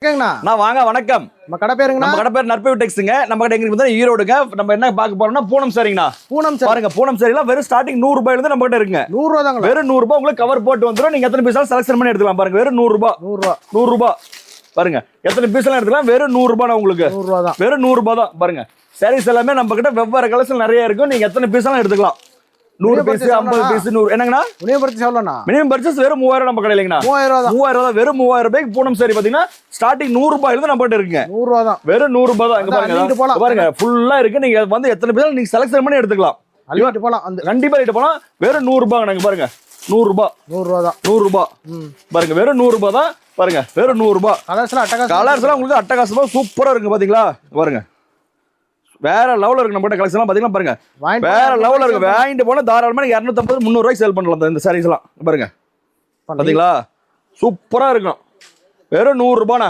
நான் வாங்க வணக்கம். நம்ம கடை பேருங்க. நம்ம கடை பேர் நற்பவி டெக்ஸ்ங்க. நம்ம கடை எங்க வந்து ஈரோடுங்க. நம்ம என்ன பார்க்க போறோம்னா பூனம் சாரிங்கண்ணா. பூனம் சாரி பாருங்க, பூனம் சாரிலாம் வெறும் ஸ்டார்டிங் 100 ரூபாயில இருந்து நம்ம கிட்ட இருக்குங்க. 100 ரூபாய் தாங்க. வெறும் 100 ரூபாய் உங்களுக்கு கவர் போட்டு வந்துரும். நீங்க எத்தனை பீஸ் செலக்ஷன் பண்ணி எடுத்துக்கலாம். பாருங்க, வெறும் 100 ரூபாய். 100 ரூபாய். 100 ரூபாய். பாருங்க எத்தனை பீஸ் எல்லாம் எடுத்துக்கலாம். வெறும் 100 ரூபாய் உங்களுக்கு. 100 ரூபாய் தான். வெறும் 100 ரூபாய் தான். பாருங்க சாரீஸ் எல்லாமே நம்ம கிட்ட வெவ்வேறு கலெக்ஷன் நிறைய இருக்கும். நீங்க எத்தனை பீஸ் எல்லாம் எடுத்துக்கலாம். 100 பீஸ், 50 பீஸ், 100. என்னங்கண்ணா மினிமம் பர்ச்சேஸ் எவ்வளவுண்ணா? மினிமம் பர்ச்சேஸ் வெறும் 3000 நம்ம கடையிலங்கண்ணா. 3000 தான். 3000 தான். வெறும் 3000 ரூபாய்க்கு பூனம் சாரி பாத்தீங்கன்னா ஸ்டார்டிங் 100 ரூபாயில இருந்து நம்ம கிட்ட இருக்குங்க. 100 ரூபாய் தான். வெறும் 100 ரூபாய் தான். இங்க பாருங்க, பாருங்க ஃபுல்லா இருக்கு. நீங்க வந்து எத்தனை பீஸ் நீங்க செலக்ஷன் பண்ணி எடுத்துக்கலாம். அள்ளிட்டு போலாம். அந்த கண்டிப்பா ரேட் போலாம். வெறும் 100 ரூபாய். நாங்க பாருங்க 100 ரூபாய். 100 ரூபாய் தான். 100 ரூபாய். பாருங்க வெறும் 100 ரூபாய் தான். பாருங்க வெறும் 100 ரூபாய். கலர்ஸ்லாம் அட்டகாசம். கலர்ஸ்லாம் உங்களுக்கு அட்டகாசமா சூப்பரா இருக்கு பாத்தீங்களா. பாருங்க வேற லெவல்ல இருக்கு. நம்ம கிட்ட கலெக்ஷன் எல்லாம் பாத்தீங்கன்னா பாருங்க வேற லெவல்ல இருக்கு. வாங்கிட்டு போனா தாராளமா 250 300 ரூபாய்க்கு சேல் பண்ணலாம். இந்த சாரீஸ் எல்லாம் பாருங்க பாத்தீங்களா சூப்பரா இருக்கும். வெறும் 100 ரூபாய்ண்ணா.